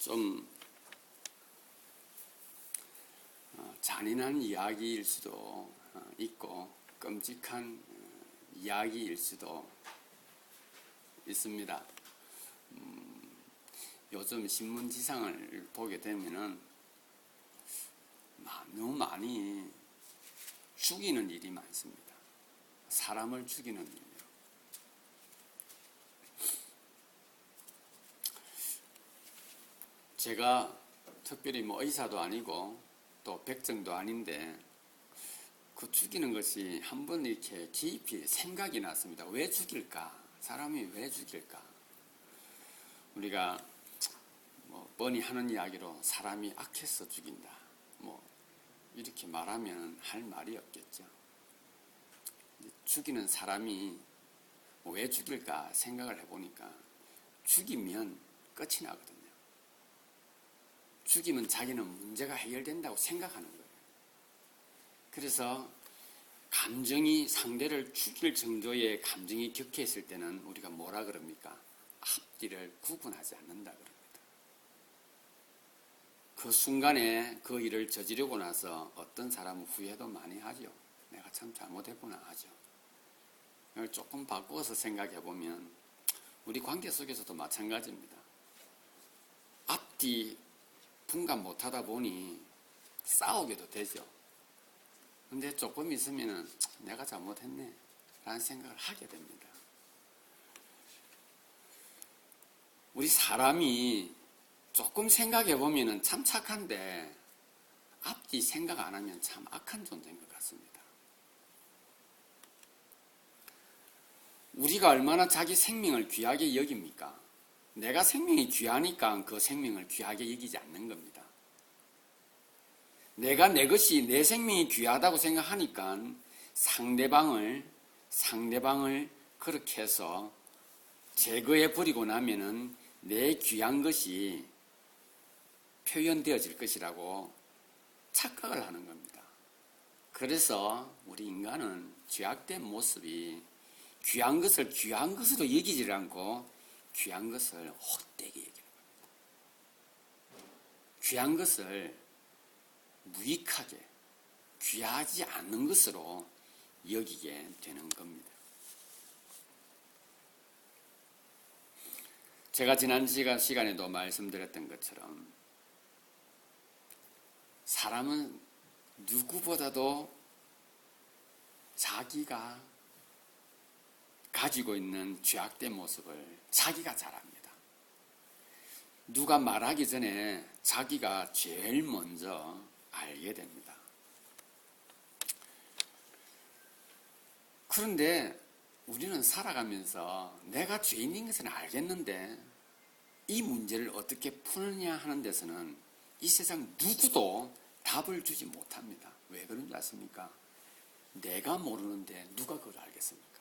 좀 잔인한 이야기일 수도 있고 끔찍한 이야기일 수도 있습니다. 요즘 신문지상을 보게 되면은 너무 많이 죽이는 일이 많습니다. 사람을 죽이는 일이요. 제가 특별히 의사도 아니고 또 백정도 아닌데 그 죽이는 것이 한번 이렇게 깊이 생각이 났습니다. 왜 죽일까? 사람이 왜 죽일까? 우리가 뻔히 하는 이야기로 사람이 악해서 죽인다. 이렇게 말하면 할 말이 없겠죠. 죽이는 사람이 왜 죽일까 생각을 해보니까 죽이면 끝이 나거든요. 죽이면 자기는 문제가 해결된다고 생각하는 거예요. 그래서 감정이 상대를 죽일 정도의 감정이 격해있을 때는 우리가 뭐라 그럽니까? 앞뒤를 구분하지 않는다 그럽니다. 그 순간에 그 일을 저지르고 나서 어떤 사람은 후회도 많이 하죠. 내가 참 잘못했구나 하죠. 이걸 조금 바꾸어서 생각해보면 우리 관계 속에서도 마찬가지입니다. 앞뒤 분간 못하다 보니 싸우게도 되죠. 근데 조금 있으면 내가 잘못했네 라는 생각을 하게 됩니다. 우리 사람이 조금 생각해보면 참 착한데 앞뒤 생각 안 하면 참 악한 존재인 것 같습니다. 우리가 얼마나 자기 생명을 귀하게 여깁니까? 내가 생명이 귀하니까 그 생명을 귀하게 여기지 않는 겁니다. 내가 내 것이 내 생명이 귀하다고 생각하니까 상대방을 그렇게 해서 제거해 버리고 나면은 내 귀한 것이 표현되어질 것이라고 착각을 하는 겁니다. 그래서 우리 인간은 죄악된 모습이 귀한 것을 귀한 것으로 여기지 않고 귀한 것을 헛되게 여기는 겁니다. 귀한 것을 무익하게 귀하지 않는 것으로 여기게 되는 겁니다. 제가 지난 시간에도 말씀드렸던 것처럼 사람은 누구보다도 자기가 가지고 있는 죄악된 모습을 자기가 잘 압니다. 누가 말하기 전에 자기가 제일 먼저 알게 됩니다. 그런데 우리는 살아가면서 내가 죄인인 것은 알겠는데 이 문제를 어떻게 푸느냐 하는 데서는 이 세상 누구도 답을 주지 못합니다. 왜 그런지 아십니까? 내가 모르는데 누가 그걸 알겠습니까?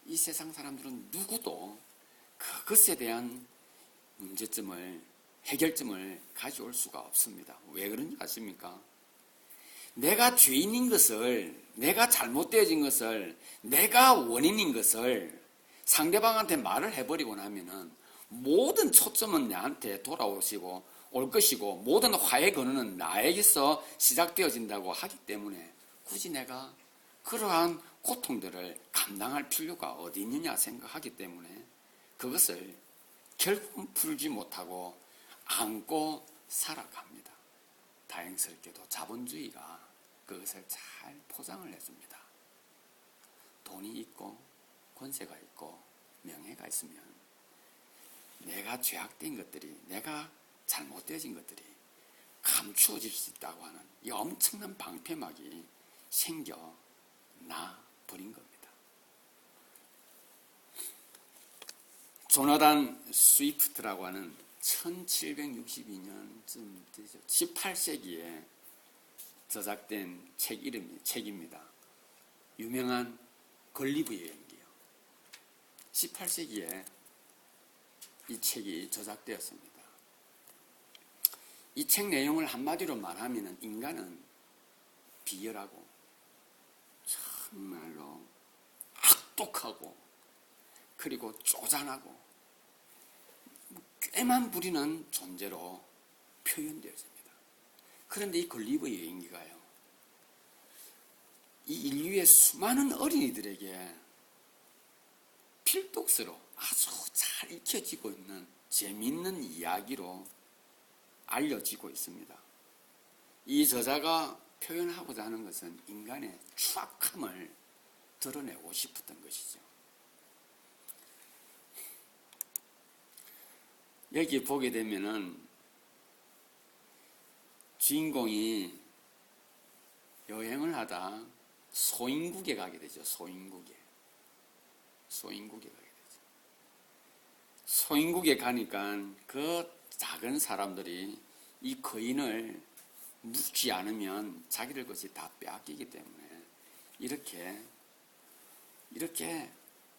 이 세상 사람들은 누구도 그것에 대한 문제점을 해결점을 가져올 수가 없습니다. 왜 그런지 아십니까? 내가 죄인인 것을, 내가 잘못되어진 것을, 내가 원인인 것을 상대방한테 말을 해버리고 나면은 모든 초점은 내한테 올 것이고 모든 화해 근원은 나에게서 시작되어진다고 하기 때문에 굳이 내가 그러한 고통들을 감당할 필요가 어디 있느냐 생각하기 때문에 그것을 결국은 풀지 못하고 안고 살아갑니다. 다행스럽게도 자본주의가 그것을 잘 포장을 해줍니다. 돈이 있고 권세가 있고 명예가 있으면 내가 죄악된 것들이, 내가 잘못되어진 것들이 감추어질 수 있다고 하는 이 엄청난 방패막이 생겨나 버린 겁니다. 조나단 스위프트라고 하는 1762년쯤 되죠. 18세기에 저작된 책입니다. 유명한 걸리브 여행기요. 18세기에 이 책이 저작되었습니다. 이 책 내용을 한마디로 말하면 인간은 비열하고 정말로 악독하고 그리고 쪼잔하고 꾀만 부리는 존재로 표현되어집니다. 그런데 이 글리브의 여인기가요, 이 인류의 수많은 어린이들에게 필독스로 아주 잘 익혀지고 있는 재미있는 이야기로 알려지고 있습니다. 이 저자가 표현하고자 하는 것은 인간의 추악함을 드러내고 싶었던 것이죠. 여기 보게 되면은 주인공이 여행을 하다 소인국에 가게 되죠. 소인국에 가게 되죠. 소인국에 가니까 그 작은 사람들이 이 거인을 묻지 않으면 자기들 것이 다 빼앗기기 때문에 이렇게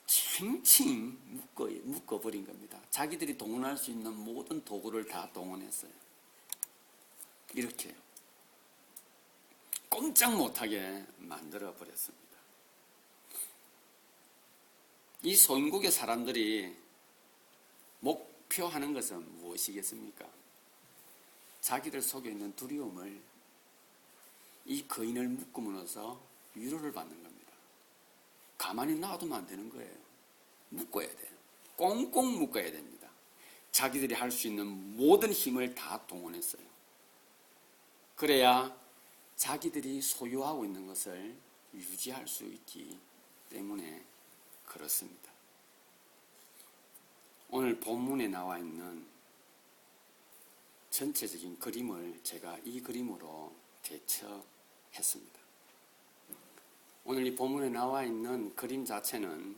칭칭 묶어버린 겁니다. 자기들이 동원할 수 있는 모든 도구를 다 동원했어요. 이렇게 꼼짝 못하게 만들어버렸습니다. 이 소인국의 사람들이 목표하는 것은 무엇이겠습니까? 자기들 속에 있는 두려움을 이 거인을 묶음으로써 위로를 받는 겁니다. 가만히 놔두면 안 되는 거예요. 묶어야 돼요. 꽁꽁 묶어야 됩니다. 자기들이 할 수 있는 모든 힘을 다 동원했어요. 그래야 자기들이 소유하고 있는 것을 유지할 수 있기 때문에 그렇습니다. 오늘 본문에 나와 있는 전체적인 그림을 제가 이 그림으로 대처했습니다. 오늘 이 본문에 나와 있는 그림 자체는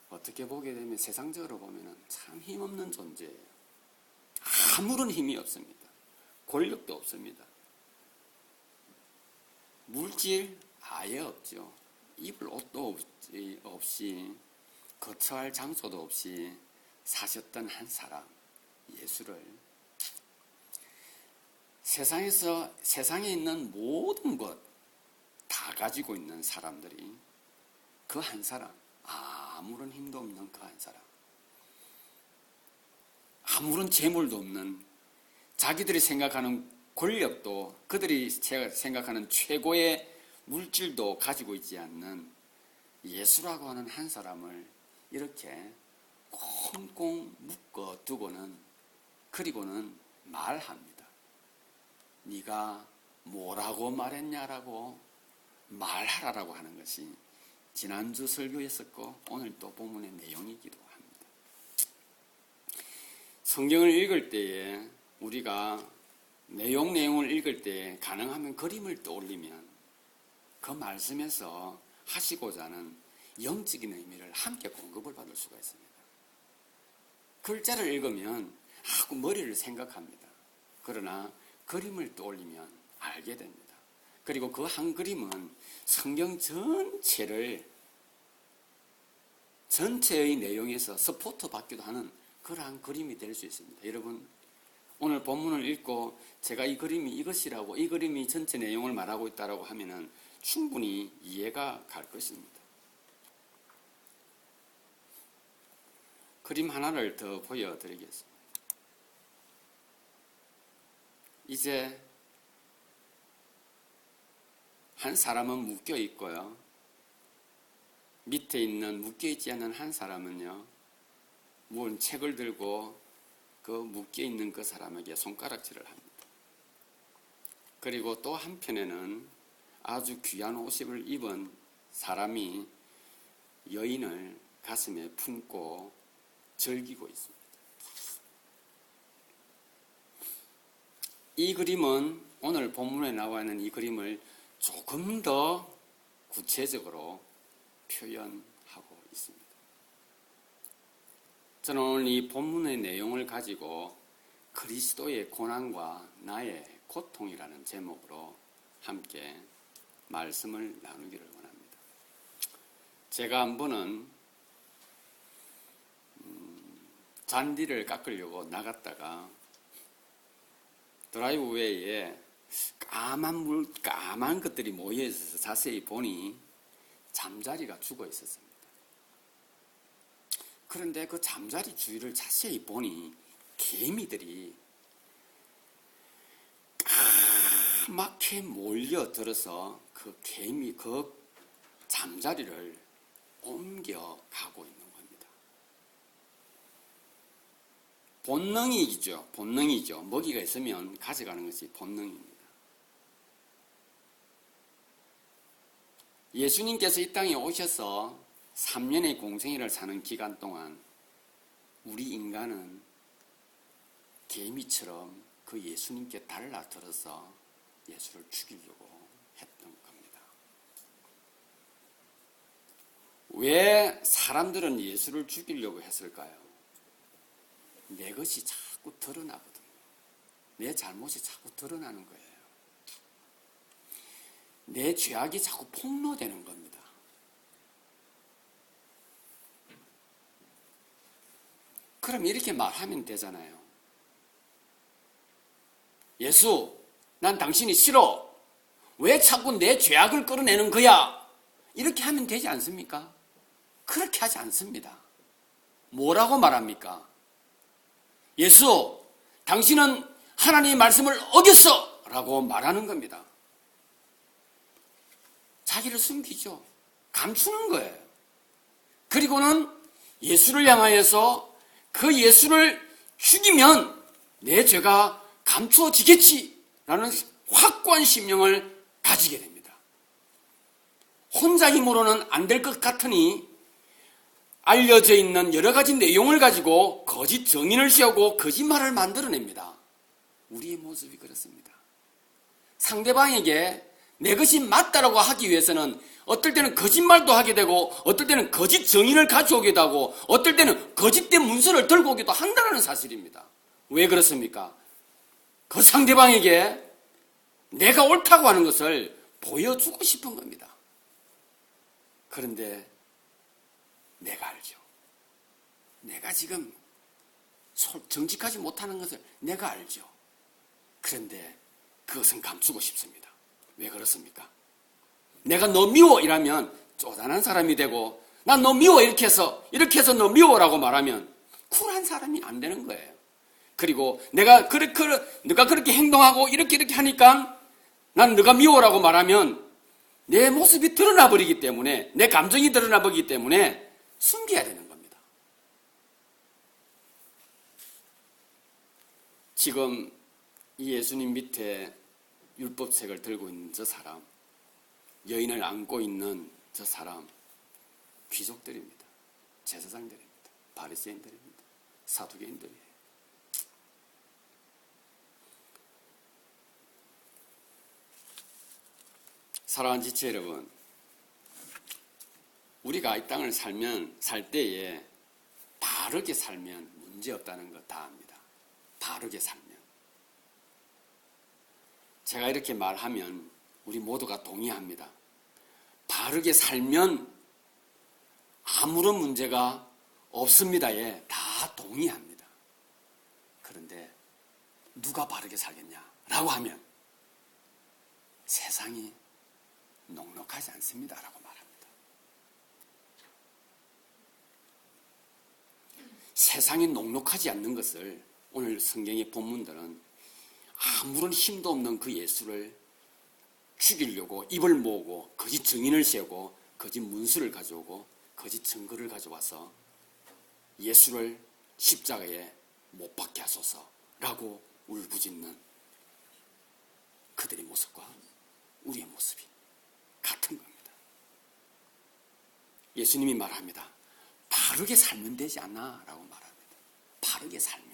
어떻게 보게 되면 세상적으로 보면 참 힘없는 존재예요. 아무런 힘이 없습니다. 권력도 없습니다. 물질 아예 없죠. 입을 옷도 없이 거처할 장소도 없이 사셨던 한 사람, 예수를 세상에 있는 모든 것 다 가지고 있는 사람들이 그 한 사람, 아무런 힘도 없는 그 한 사람, 아무런 재물도 없는, 자기들이 생각하는 권력도, 그들이 생각하는 최고의 물질도 가지고 있지 않는 예수라고 하는 한 사람을 이렇게 꽁꽁 묶어 두고는, 그리고는 말합니다. 네가 뭐라고 말했냐라고 말하라라고 하는 것이 지난주 설교였었고 오늘 또 본문의 내용이기도 합니다. 성경을 읽을 때에 우리가 내용을 읽을 때 가능하면 그림을 떠올리면 그 말씀에서 하시고자 하는 영적인 의미를 함께 공급을 받을 수가 있습니다. 글자를 읽으면 머리를 생각합니다. 그러나 그림을 떠올리면 알게 됩니다. 그리고 그 한 그림은 성경 전체의 내용에서 서포트 받기도 하는 그러한 그림이 될 수 있습니다. 여러분, 오늘 본문을 읽고 제가 이 그림이 이것이라고, 이 그림이 전체 내용을 말하고 있다고 하면은 충분히 이해가 갈 것입니다. 그림 하나를 더 보여드리겠습니다. 이제 한 사람은 묶여 있고요. 밑에 있는 묶여 있지 않은 한 사람은요, 무언 책을 들고 그 묶여 있는 그 사람에게 손가락질을 합니다. 그리고 또 한편에는 아주 귀한 옷을 입은 사람이 여인을 가슴에 품고 즐기고 있습니다. 이 그림은, 오늘 본문에 나와 있는 이 그림을 조금 더 구체적으로 표현하고 있습니다. 저는 오늘 이 본문의 내용을 가지고 그리스도의 고난과 나의 고통이라는 제목으로 함께 말씀을 나누기를 원합니다. 제가 한 번은 잔디를 깎으려고 나갔다가 드라이브웨이에 까만 것들이 모여 있어서 자세히 보니 잠자리가 죽어 있었습니다. 그런데 그 잠자리 주위를 자세히 보니 개미들이 까맣게 몰려들어서 그 잠자리를 옮겨가고 있는 겁니다. 본능이죠. 먹이가 있으면 가져가는 것이 본능입니다. 예수님께서 이 땅에 오셔서 3년의 공생애를 사는 기간 동안 우리 인간은 개미처럼 그 예수님께 달라들어서 예수를 죽이려고 했던 겁니다. 왜 사람들은 예수를 죽이려고 했을까요? 내 것이 자꾸 드러나거든요. 내 잘못이 자꾸 드러나는 거예요. 내 죄악이 자꾸 폭로되는 겁니다. 그럼 이렇게 말하면 되잖아요. 예수, 난 당신이 싫어. 왜 자꾸 내 죄악을 끌어내는 거야? 이렇게 하면 되지 않습니까? 그렇게 하지 않습니다. 뭐라고 말합니까? 예수, 당신은 하나님의 말씀을 어겼어! 라고 말하는 겁니다. 자기를 숨기죠. 감추는 거예요. 그리고는 예수를 향하여서 그 예수를 죽이면 내 죄가 감추어지겠지라는 확고한 심령을 가지게 됩니다. 혼자 힘으로는 안 될 것 같으니 알려져 있는 여러 가지 내용을 가지고 거짓 정인을 세우고 거짓말을 만들어냅니다. 우리의 모습이 그렇습니다. 상대방에게 내 것이 맞다라고 하기 위해서는 어떨 때는 거짓말도 하게 되고 어떨 때는 거짓 정인을 가져오기도 하고 어떨 때는 거짓된 문서를 들고 오기도 한다는 사실입니다. 왜 그렇습니까? 그 상대방에게 내가 옳다고 하는 것을 보여주고 싶은 겁니다. 그런데 내가 알죠. 내가 지금 정직하지 못하는 것을 내가 알죠. 그런데 그것은 감추고 싶습니다. 왜 그렇습니까? 내가 너 미워 이라면 쪼잔한 사람이 되고 난 너 미워 이렇게 해서 너 미워라고 말하면 쿨한 사람이 안 되는 거예요. 그리고 내가 그렇게 행동하고 이렇게 하니까 난 너가 미워라고 말하면 내 모습이 드러나 버리기 때문에 내 감정이 드러나 버리기 때문에 숨겨야 되는 겁니다. 지금 이 예수님 밑에 율법책을 들고 있는 저 사람, 여인을 안고 있는 저 사람, 귀족들입니다. 제사장들입니다. 바리새인들입니다. 사두개인들이에요. 사랑하는 지체 여러분, 우리가 이 땅을 살 때에 바르게 살면 문제없다는 거 다 압니다. 바르게 살면. 제가 이렇게 말하면 우리 모두가 동의합니다. 바르게 살면 아무런 문제가 없습니다. 예, 다 동의합니다. 그런데 누가 바르게 살겠냐라고 하면 세상이 녹록하지 않습니다라고 말합니다. 세상이 녹록하지 않는 것을 오늘 성경의 본문들은 아무런 힘도 없는 그 예수를 죽이려고 입을 모으고 거짓 증인을 세우고 거짓 문수를 가져오고 거짓 증거를 가져와서 예수를 십자가에 못 박게 하소서라고 울부짖는 그들의 모습과 우리의 모습이 같은 겁니다. 예수님이 말합니다. 바르게 살면 되지 않나? 라고 말합니다. 바르게 살면.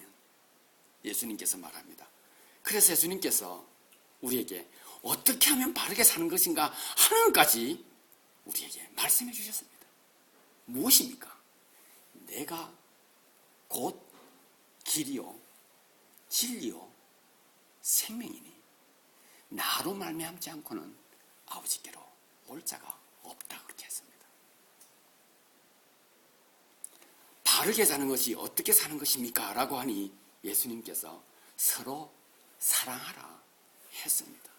예수님께서 말합니다. 그래서 예수님께서 우리에게 어떻게 하면 바르게 사는 것인가 하는 것까지 우리에게 말씀해 주셨습니다. 무엇입니까? 내가 곧 길이요 진리요 생명이니 나로 말미암지 않고는 아버지께로 올 자가 없다 그렇게 했습니다. 바르게 사는 것이 어떻게 사는 것입니까? 라고 하니 예수님께서 서로 사랑하라 했습니다.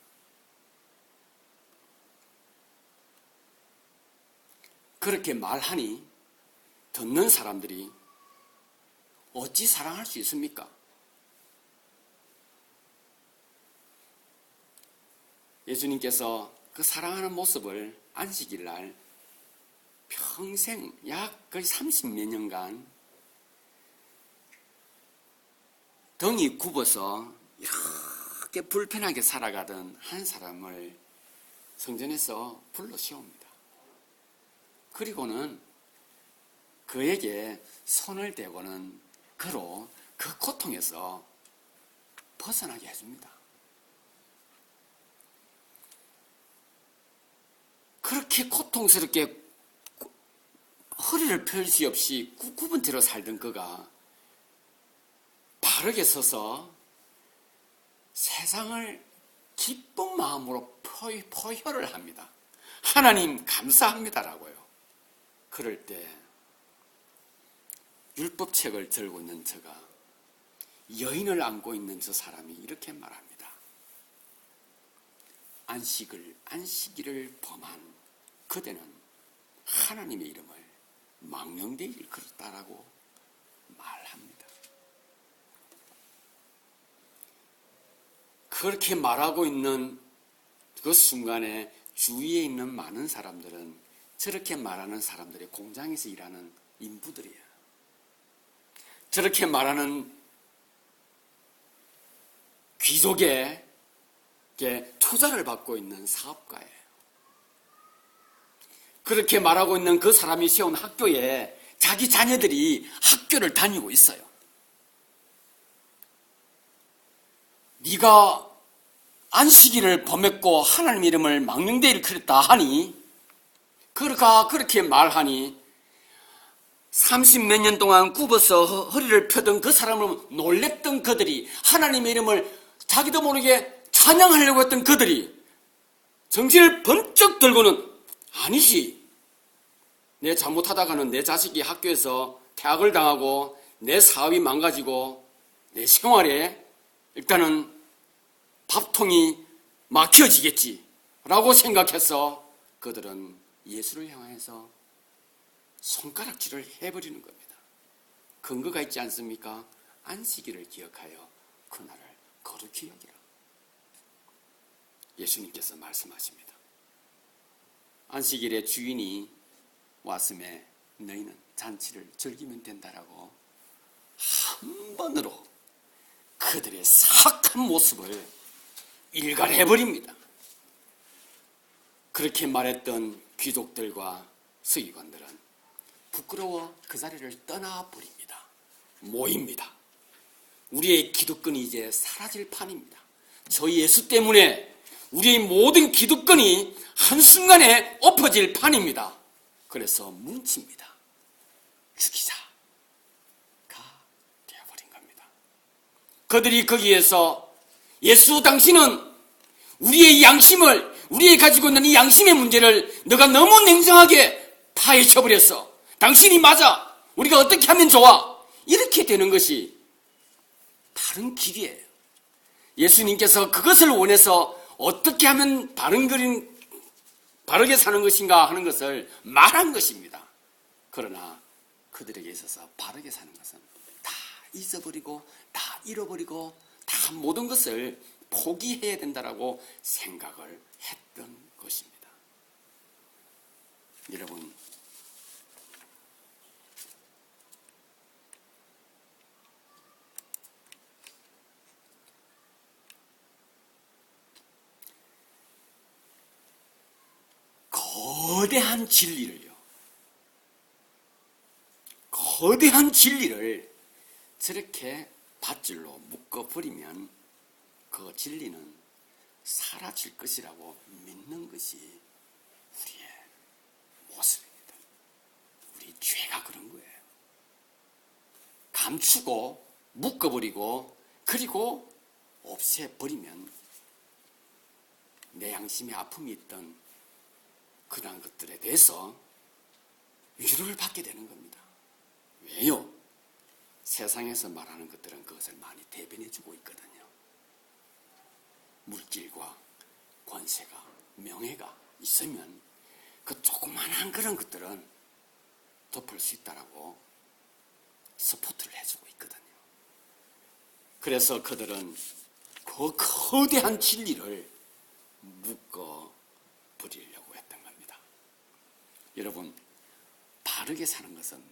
그렇게 말하니 듣는 사람들이 어찌 사랑할 수 있습니까? 예수님께서 그 사랑하는 모습을 안식일날 평생 약 거의 30몇 년간 등이 굽어서 이렇게 불편하게 살아가던 한 사람을 성전에서 불러 세웁니다. 그리고는 그에게 손을 대고는 그로 그 고통에서 벗어나게 해줍니다. 그렇게 고통스럽게 허리를 펼 수 없이 굽은 채로 살던 그가 바르게 서서 세상을 기쁜 마음으로 포효를 합니다. 하나님 감사합니다라고요. 그럴 때 율법책을 들고 있는 저가 여인을 안고 있는 저 사람이 이렇게 말합니다. 안식일을 범한 그대는 하나님의 이름을 망령되이 일컬었다라고 말합니다. 그렇게 말하고 있는 그 순간에 주위에 있는 많은 사람들은 저렇게 말하는 사람들의 공장에서 일하는 인부들이에요. 저렇게 말하는 귀족의 투자를 받고 있는 사업가예요. 그렇게 말하고 있는 그 사람이 세운 학교에 자기 자녀들이 학교를 다니고 있어요. 네가 안식일을 범했고 하나님 이름을 망령되이 일컬었다 하니 그가 그렇게 말하니 30몇 년 동안 굽어서 허리를 펴던 그 사람을 놀랬던 그들이 하나님의 이름을 자기도 모르게 찬양하려고 했던 그들이 정신을 번쩍 들고는 아니지. 내 잘못하다가는 내 자식이 학교에서 퇴학을 당하고 내 사업이 망가지고 내 생활에 일단은 밥통이 막혀지겠지 라고 생각해서 그들은 예수를 향해서 손가락질을 해버리는 겁니다. 근거가 있지 않습니까? 안식일을 기억하여 그날을 거룩히 여기라. 예수님께서 말씀하십니다. 안식일의 주인이 왔음에 너희는 잔치를 즐기면 된다라고 한 번으로 그들의 사악한 모습을 일갈해버립니다. 그렇게 말했던 귀족들과 서기관들은 부끄러워 그 자리를 떠나버립니다. 모입니다. 우리의 기득권이 이제 사라질 판입니다. 저 예수 때문에 우리의 모든 기득권이 한순간에 엎어질 판입니다. 그래서 뭉칩니다. 죽이자가 되어버린 겁니다. 그들이 거기에서 예수 당신은 우리의 양심을 우리의 가지고 있는 이 양심의 문제를 너가 너무 냉정하게 파헤쳐버렸어. 당신이 맞아. 우리가 어떻게 하면 좋아. 이렇게 되는 것이 바른 길이에요. 예수님께서 그것을 원해서 어떻게 하면 바르게 사는 것인가 하는 것을 말한 것입니다. 그러나 그들에게 있어서 바르게 사는 것은 다 잊어버리고 다 잃어버리고 다 모든 것을 포기해야 된다라고 생각을 했던 것입니다. 여러분, 거대한 진리를 저렇게 밧줄로 묶어버리면 그 진리는 사라질 것이라고 믿는 것이 우리의 모습입니다. 우리 죄가 그런 거예요. 감추고 묶어버리고 그리고 없애버리면 내 양심에 아픔이 있던 그러한 것들에 대해서 위로를 받게 되는 겁니다. 왜요? 세상에서 말하는 것들은 그것을 많이 대변해주고 있거든요. 물질과 권세가, 명예가 있으면 그 조그만한 그런 것들은 덮을 수 있다라고 서포트를 해주고 있거든요. 그래서 그들은 그 거대한 진리를 묶어 버리려고 했던 겁니다. 여러분, 바르게 사는 것은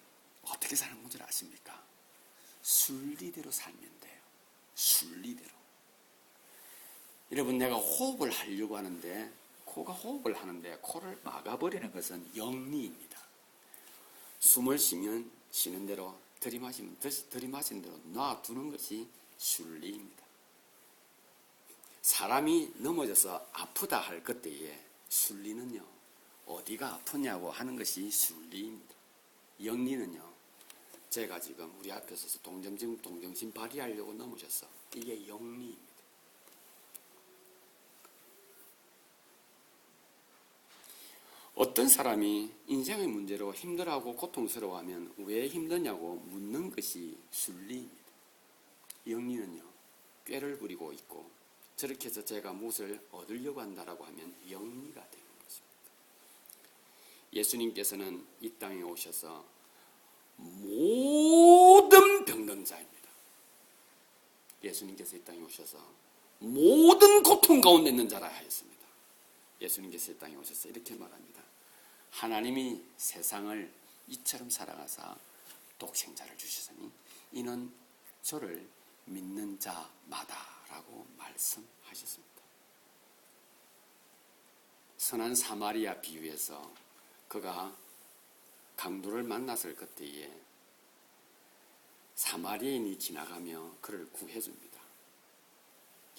어떻게 사는 줄 아십니까? 순리대로 살면 돼요. 순리대로. 여러분, 내가 호흡을 하려고 하는데, 코가 호흡을 하는데 코를 막아버리는 것은 영리입니다. 숨을 쉬면 쉬는 대로, 들이마시면 들이마시는 대로 놔두는 것이 순리입니다. 사람이 넘어져서 아프다 할 그때에 순리는요, 어디가 아프냐고 하는 것이 순리입니다. 영리는요, 제가 지금 우리 앞에 서서 동정심 발휘하려고 넘어졌어. 이게 영리입니다. 어떤 사람이 인생의 문제로 힘들어하고 고통스러워하면 왜 힘드냐고 묻는 것이 순리입니다. 영리는요, 꾀를 부리고 있고 저렇게 해서 제가 무엇을 얻으려고 한다라고 하면 영리가 되는 것입니다. 예수님께서는 이 땅에 오셔서 모든 병든자입니다. 예수님께서 이 땅에 오셔서 모든 고통 가운데 있는 자라 하였습니다. 예수님께서 이 땅에 오셔서 이렇게 말합니다. 하나님이 세상을 이처럼 사랑하사 독생자를 주시더니 이는 저를 믿는 자마다라고 말씀하셨습니다. 선한 사마리아 비유에서 그가 강도를 만났을 그때에 사마리아인이 지나가며 그를 구해줍니다.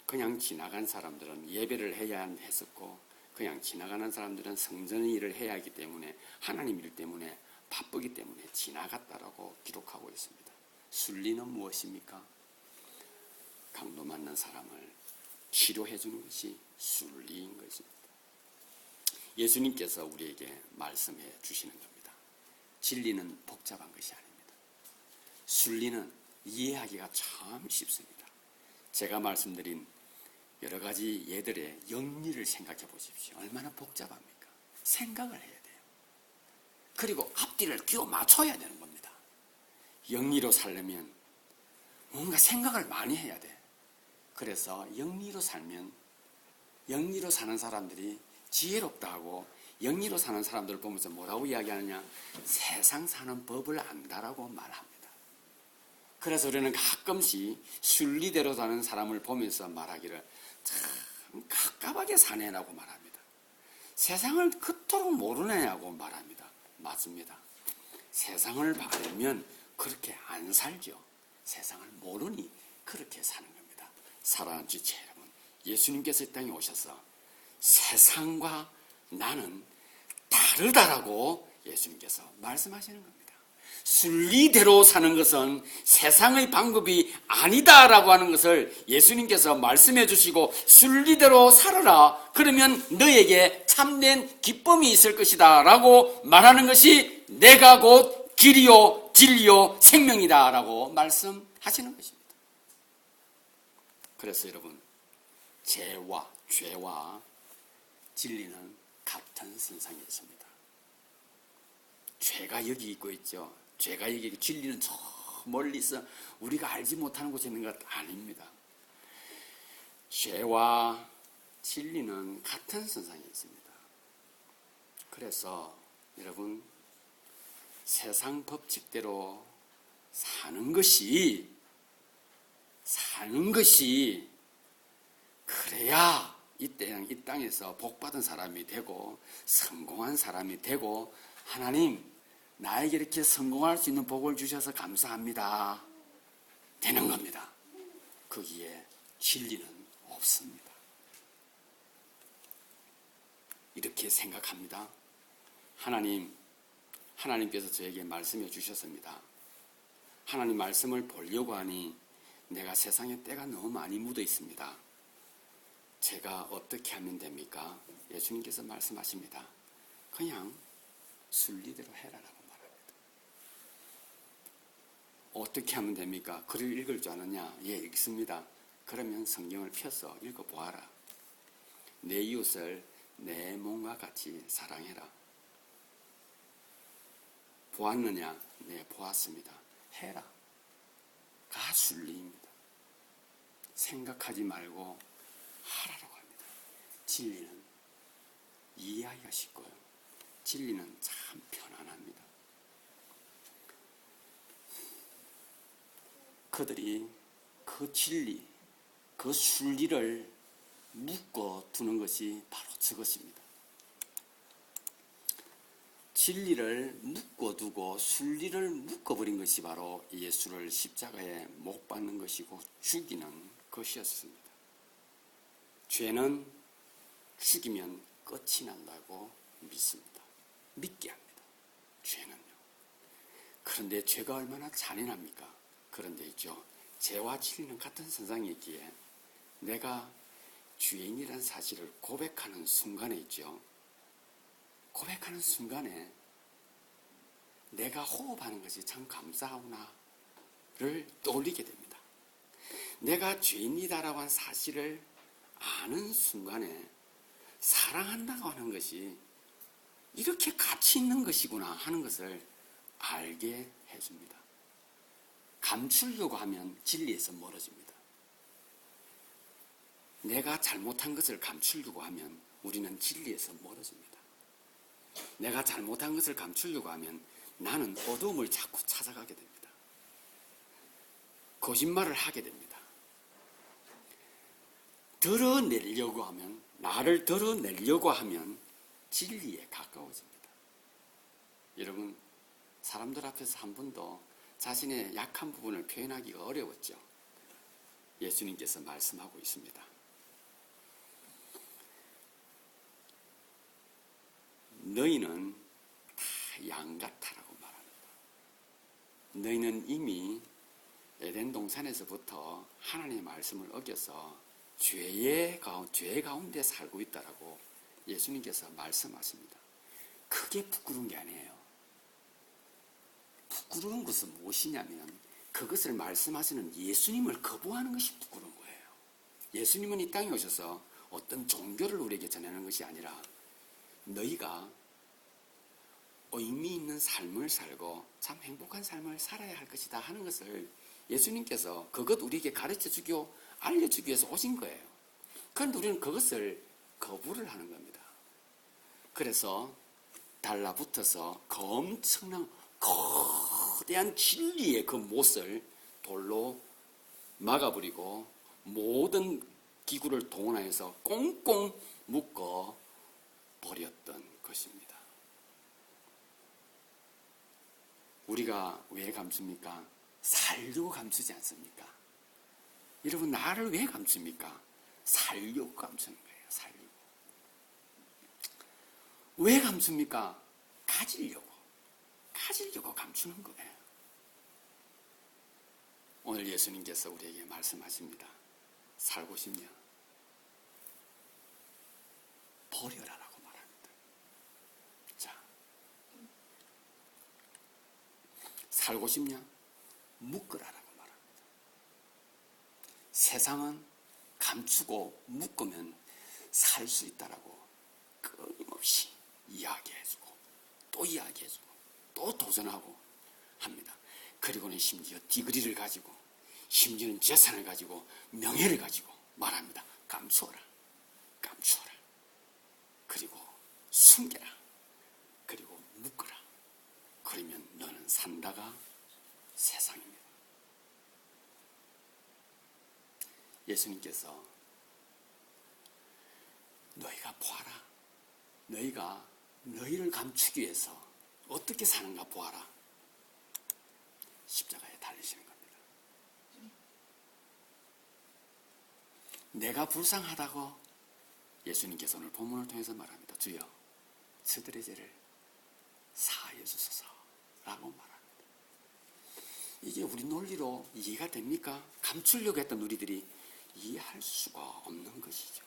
그냥 지나간 사람들은 예배를 해야 했었고 그냥 지나가는 사람들은 성전의 일을 해야 하기 때문에 하나님 일 때문에 바쁘기 때문에 지나갔다라고 기록하고 있습니다. 순리는 무엇입니까? 강도 만난 사람을 치료해 주는 것이 순리인 것입니다. 예수님께서 우리에게 말씀해 주시는 겁니다. 진리는 복잡한 것이 아닙니다. 순리는 이해하기가 참 쉽습니다. 제가 말씀드린 여러 가지 예들의 영리를 생각해 보십시오. 얼마나 복잡합니까? 생각을 해야 돼요. 그리고 앞뒤를 끼워 맞춰야 되는 겁니다. 영리로 살려면 뭔가 생각을 많이 해야 돼. 그래서 영리로 살면 영리로 사는 사람들이 지혜롭다 하고 영리로 사는 사람들을 보면서 뭐라고 이야기하느냐? 세상 사는 법을 안다라고 말합니다. 그래서 우리는 가끔씩 순리대로 사는 사람을 보면서 말하기를 참 갑갑하게 사네라고 말합니다. 세상을 그토록 모르네냐고 말합니다. 맞습니다. 세상을 봐려면 그렇게 안 살죠. 세상을 모르니 그렇게 사는 겁니다. 사랑하는 지체 여러분, 예수님께서 이 땅에 오셔서 세상과 나는 다르다라고 예수님께서 말씀하시는 겁니다. 순리대로 사는 것은 세상의 방법이 아니다라고 하는 것을 예수님께서 말씀해 주시고 순리대로 살아라. 그러면 너에게 참된 기쁨이 있을 것이다 라고 말하는 것이 내가 곧 길이요 진리요 생명이다 라고 말씀하시는 것입니다. 그래서 여러분, 죄와 진리는 같은 선상에 있습니다. 죄가 여기 있고 있죠. 죄가 여기 있고 진리는 저 멀리서 우리가 알지 못하는 곳에 있는 것 아닙니다. 죄와 진리는 같은 선상에 있습니다. 그래서 여러분, 세상 법칙대로 사는 것이 그래야 이 땅에서 복받은 사람이 되고 성공한 사람이 되고 하나님 나에게 이렇게 성공할 수 있는 복을 주셔서 감사합니다 되는 겁니다. 거기에 진리는 없습니다. 이렇게 생각합니다. 하나님께서 저에게 말씀해 주셨습니다. 하나님 말씀을 보려고 하니 내가 세상에 때가 너무 많이 묻어 있습니다. 제가 어떻게 하면 됩니까? 예수님께서 말씀하십니다. 그냥 순리대로 해라라고 말합니다. 어떻게 하면 됩니까? 글을 읽을 줄 아느냐? 예, 읽습니다. 그러면 성경을 펴서 읽어보아라. 내 이웃을 내 몸과 같이 사랑해라. 보았느냐? 네, 보았습니다. 해라. 가 순리입니다. 생각하지 말고 하라고 합니다. 진리는 이해하기가 쉽고요. 진리는 참 편안합니다. 그들이 그 진리, 그 순리를 묶어두는 것이 바로 저것입니다. 진리를 묶어두고 순리를 묶어버린 것이 바로 예수를 십자가에 못 박는 것이고 죽이는 것이었습니다. 죄는 죽이면 끝이 난다고 믿습니다. 믿게 합니다. 죄는요. 그런데 죄가 얼마나 잔인합니까? 그런데 있죠. 죄와 진리는 같은 선상에 있기에 내가 죄인이라는 사실을 고백하는 순간에 있죠. 고백하는 순간에 내가 호흡하는 것이 참 감사하구나를 떠올리게 됩니다. 내가 죄인이다라고 하는 사실을 아는 순간에 사랑한다고 하는 것이 이렇게 가치 있는 것이구나 하는 것을 알게 해줍니다. 감추려고 하면 진리에서 멀어집니다. 내가 잘못한 것을 감추려고 하면 우리는 진리에서 멀어집니다. 내가 잘못한 것을 감추려고 하면 나는 어두움을 자꾸 찾아가게 됩니다. 거짓말을 하게 됩니다. 드러내려고 하면, 나를 드러내려고 하면 진리에 가까워집니다. 여러분, 사람들 앞에서 한 번도 자신의 약한 부분을 표현하기가 어려웠죠. 예수님께서 말씀하고 있습니다. 너희는 다 양 같아라고 말합니다. 너희는 이미 에덴 동산에서부터 하나님의 말씀을 어겨서 죄 가운데 살고 있다라고 예수님께서 말씀하십니다. 그게 부끄러운 게 아니에요. 부끄러운 것은 무엇이냐면 그것을 말씀하시는 예수님을 거부하는 것이 부끄러운 거예요. 예수님은 이 땅에 오셔서 어떤 종교를 우리에게 전하는 것이 아니라 너희가 의미 있는 삶을 살고 참 행복한 삶을 살아야 할 것이다 하는 것을 예수님께서 그것 우리에게 가르쳐주고 알려주기 위해서 오신 거예요. 그런데 우리는 그것을 거부를 하는 겁니다. 그래서 달라붙어서 그 엄청난 거대한 진리의 그 못을 돌로 막아버리고 모든 기구를 동원하여서 꽁꽁 묶어 버렸던 것입니다. 우리가 왜 감춥니까? 살려고 감추지 않습니까? 여러분, 나를 왜 감춥니까? 살려고 감추는 거예요. 살려고. 왜 감춥니까? 가지려고 감추는 거예요. 오늘 예수님께서 우리에게 말씀하십니다. 살고 싶냐? 버려라라고 말합니다. 자, 살고 싶냐? 묶으라라고 말합니다. 세상은 감추고 묶으면 살 수 있다라고 끊임없이 이야기해주고 또 이야기해주고 또 도전하고 합니다. 그리고는 심지어 디그리를 가지고 심지어는 재산을 가지고 명예를 가지고 말합니다. 감추어라. 감추어라. 그리고 숨겨라. 그리고 묶어라. 그러면 너는 산다가 세상입니다. 예수님께서 너희가 보아라. 너희가 너희를 감추기 위해서 어떻게 사는가 보아라. 십자가에 달리시는 겁니다. 내가 불쌍하다고 예수님께서 오늘 본문을 통해서 말합니다. 주여, 저들의 죄를 사하여 주소서라고 말합니다. 이게 우리 논리로 이해가 됩니까? 감추려고 했던 우리들이 이해할 수가 없는 것이죠.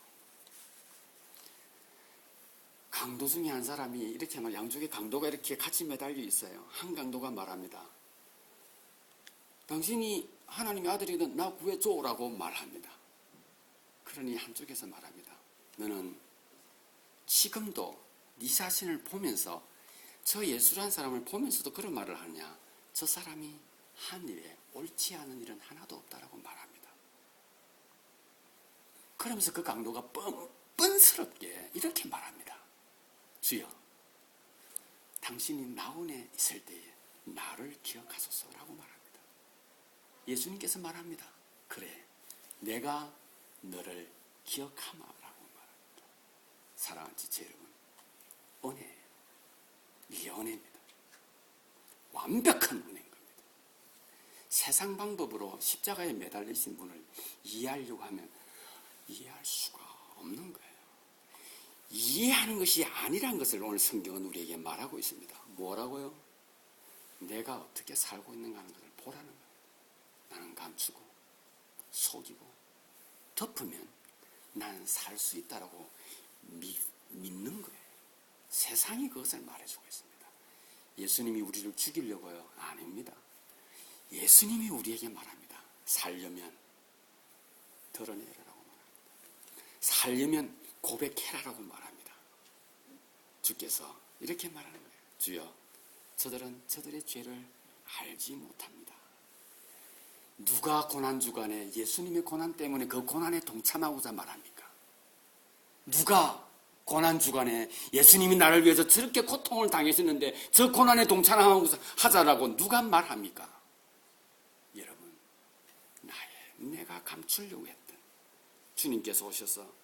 강도 중에 한 사람이 이렇게 말, 양쪽에 강도가 이렇게 같이 매달려 있어요. 한 강도가 말합니다. 당신이 하나님의 아들이거든 나 구해줘라고 말합니다. 그러니 한쪽에서 말합니다. 너는 지금도 네 자신을 보면서 저 예수라는 사람을 보면서도 그런 말을 하느냐? 저 사람이 한 일에 옳지 않은 일은 하나도 없다라고 말합니다. 그러면서 그 강도가 뻔스럽게 이렇게 말합니다. 주여, 당신이 나온에 있을 때에 나를 기억하소서라고 말합니다. 예수님께서 말합니다. 그래, 내가 너를 기억하마라고 말합니다. 사랑하는 지체 여러분, 은혜예요. 이게 은혜입니다. 완벽한 은혜인 겁니다. 세상 방법으로 십자가에 매달리신 분을 이해하려고 하면 이해할 수가 없는 거예요. 이해하는 것이 아니란 것을 오늘 성경은 우리에게 말하고 있습니다. 뭐라고요? 내가 어떻게 살고 있는가 하는 것을 보라는 거예요. 나는 감추고 속이고 덮으면 나는 살 수 있다라고 믿는 거예요. 세상이 그것을 말해주고 있습니다. 예수님이 우리를 죽이려고요? 아닙니다. 예수님이 우리에게 말합니다. 살려면 드러내라라고 말합니다. 살려면 고백해라라고 말합니다. 주께서 이렇게 말하는 거예요. 주여, 저들은 저들의 죄를 알지 못합니다. 누가 고난주간에 예수님의 고난 때문에 그 고난에 동참하고자 말합니까? 누가 고난주간에 예수님이 나를 위해서 저렇게 고통을 당했었는데 저 고난에 동참하고자 하자라고 누가 말합니까? 여러분, 내가 감추려고 했던 주님께서 오셔서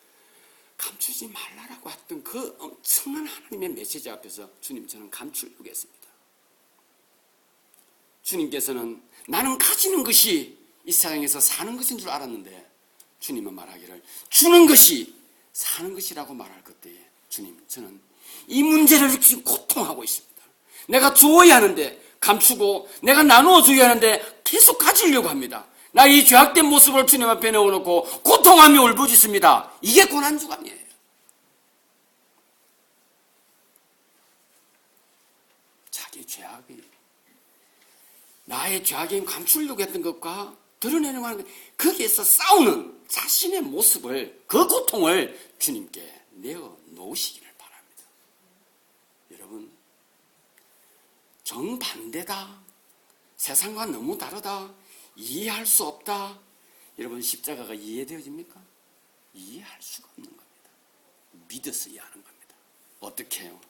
감추지 말라라고 했던 그 엄청난 하나님의 메시지 앞에서 주님, 저는 감추려고 했습니다. 주님께서는 나는 가지는 것이 이 세상에서 사는 것인 줄 알았는데 주님은 말하기를 주는 것이 사는 것이라고 말할 그때에 주님, 저는 이 문제를 지금 고통하고 있습니다. 내가 주어야 하는데 감추고 내가 나누어 줘야 하는데 계속 가지려고 합니다. 나 이 죄악된 모습을 주님 앞에 내어놓고 고통하며 울부짖습니다. 이게 고난주간이에요. 자기 죄악이 나의 죄악이 감추려고 했던 것과 드러내려고 하는 것, 거기에서 싸우는 자신의 모습을, 그 고통을 주님께 내어놓으시기를 바랍니다. 여러분, 정반대다, 세상과 너무 다르다, 이해할 수 없다, 여러분 십자가가 이해되어집니까? 이해할 수가 없는 겁니다. 믿어서 이해하는 겁니다. 어떻게 해요?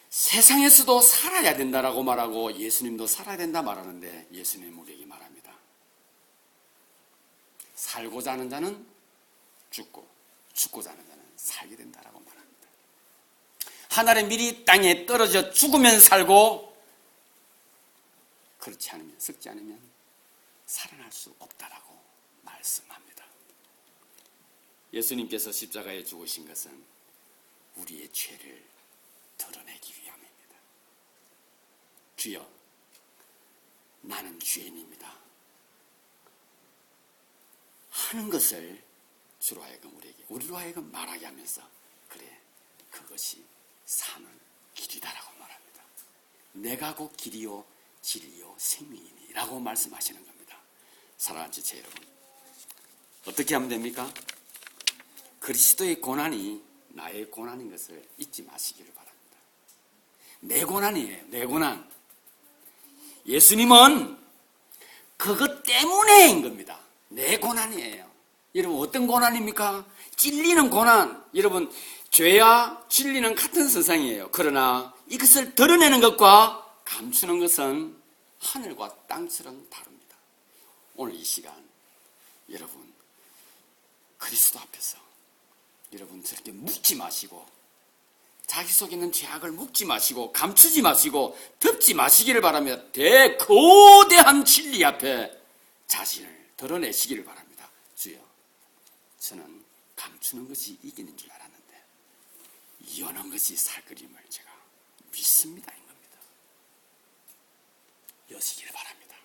세상에서도 살아야 된다라고 말하고 예수님도 살아야 된다 말하는데 예수님 우리에게 말합니다. 살고자 하는 자는 죽고 죽고자 하는 자는 살게 된다라고 말합니다. 하늘의 밀이 땅에 떨어져 죽으면 살고 그렇지 않으면, 썩지 않으면 살아날 수 없다라고 말씀합니다. 예수님께서 십자가에 죽으신 것은 우리의 죄를 드러내기 위함입니다. 주여, 나는 죄인입니다 하는 것을 주로 하여금 우리로 하여금 말하게 하면서 그래, 그것이 사는 길이다라고 말합니다. 내가 곧 길이요 진리요 생명이니 라고 말씀하시는 겁니다. 사랑하는 지체 여러분, 어떻게 하면 됩니까? 그리스도의 고난이 나의 고난인 것을 잊지 마시기를 바랍니다. 내 고난이에요. 내 고난. 예수님은 그것 때문에인 겁니다. 내 고난이에요. 여러분, 어떤 고난입니까? 찔리는 고난. 여러분, 죄와 진리는 같은 선상이에요. 그러나 이것을 드러내는 것과 감추는 것은 하늘과 땅처럼 다릅니다. 오늘 이 시간 여러분, 그리스도 앞에서 여러분 저렇게 묻지 마시고, 자기 속에 있는 죄악을 묵지 마시고 감추지 마시고 덮지 마시기를 바라며 대거대한 진리 앞에 자신을 드러내시기를 바랍니다. 주여, 저는 감추는 것이 이기는 줄 알았는데 여는 것이 살그림을 제가 믿습니다. 인 겁니다. 여시기를 바랍니다.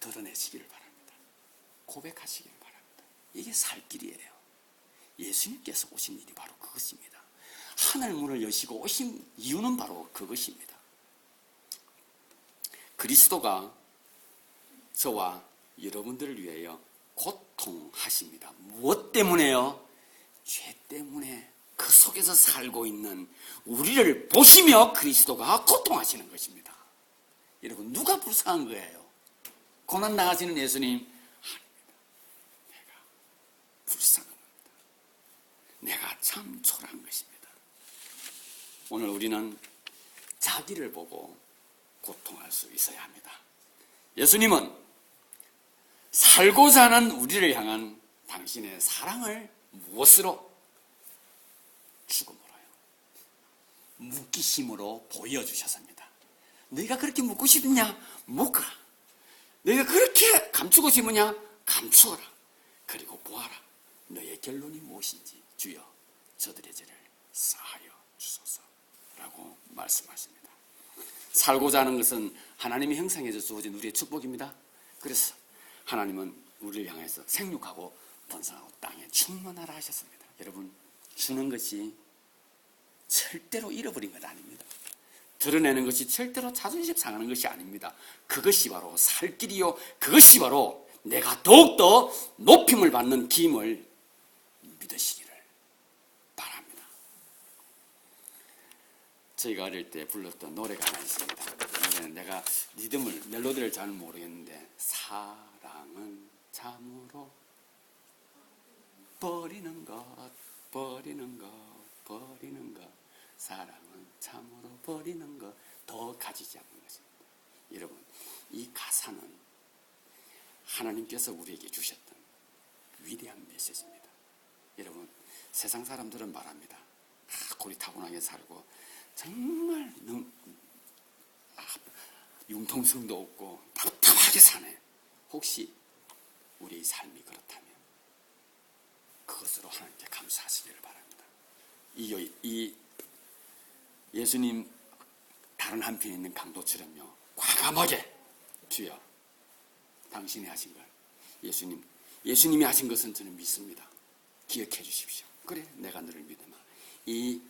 드러내시기를 바랍니다. 고백하시기를 바랍니다. 이게 살 길이에요. 예수님께서 오신 일이 바로 그것입니다. 하늘 문을 여시고 오신 이유는 바로 그것입니다. 그리스도가 저와 여러분들을 위하여 고통하십니다. 무엇 때문에요? 죄 때문에 그 속에서 살고 있는 우리를 보시며 그리스도가 고통하시는 것입니다. 여러분, 누가 불쌍한 거예요? 고난 당하시는 예수님? 아닙니다. 내가 불쌍한 겁니다. 내가 참 초라한 것입니다. 오늘 우리는 자기를 보고 고통할 수 있어야 합니다. 예수님은 살고자 하는 우리를 향한 당신의 사랑을 무엇으로? 죽음으로요. 묻기심으로 보여주셨습니다. 너희가 그렇게 묻고 싶냐? 묻거라. 너희가 그렇게 감추고 싶으냐? 감추어라. 그리고 보아라. 너의 결론이 무엇인지 주여 저들의 죄를 사하여 주소서 라고 말씀하십니다. 살고자 하는 것은 하나님의 형상에서 주어진 우리의 축복입니다. 그래서 하나님은 우리를 향해서 생육하고 번성하고 땅에 충만하라 하셨습니다. 여러분, 주는 것이 절대로 잃어버린 것 아닙니다. 드러내는 것이 절대로 자존심 상하는 것이 아닙니다. 그것이 바로 살 길이요, 그것이 바로 내가 더욱더 높임을 받는 힘을 믿으시기를 바랍니다. 저희가 어릴 때 불렀던 노래가 하나 있습니다. 노래는 내가 멜로디를 잘 모르겠는데, 사랑은 참으로 버리는 것 사랑은 참으로 버리는 것 더 가지지 않는 것입니다. 여러분, 이 가사는 하나님께서 우리에게 주셨던 위대한 메시지입니다. 여러분, 세상 사람들은 말합니다. 고리타분하게 살고 정말 융통성도 없고 답답하게 사네. 혹시 우리의 삶이 그렇다면 그것으로 하나님께 감사하시기를 바랍니다. 이 예수님 다른 한편에 있는 강도처럼요, 과감하게 주여 당신이 하신 걸, 예수님이 하신 것은 저는 믿습니다. 기억해 주십시오. 그래, 내가 너를 믿으마. 이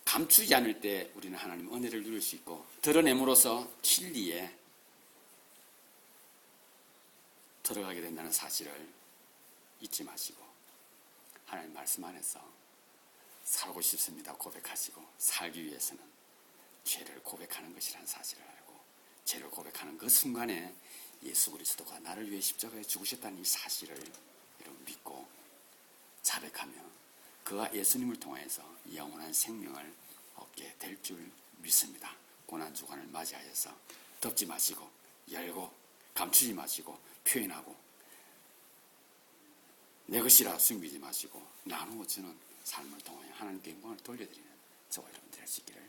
감추지 않을 때 우리는 하나님 은혜를 누릴 수 있고, 드러냄으로써 진리에 들어가게 된다는 사실을 잊지 마시고, 하나님 말씀 안에서 살고 싶습니다 고백하시고, 살기 위해서는 죄를 고백하는 것이라는 사실을 알고, 죄를 고백하는 그 순간에 예수 그리스도가 나를 위해 십자가에 죽으셨다는 이 사실을 여러분 믿고 자백하며 그가 예수님을 통해서 영원한 생명을 얻게 될 줄 믿습니다. 고난주간을 맞이하여서 덮지 마시고, 열고, 감추지 마시고, 표현하고, 내 것이라 숨기지 마시고 나누어 주는 삶을 통해 하나님께 영광을 돌려드리는 저와 여러분 될 수 있기를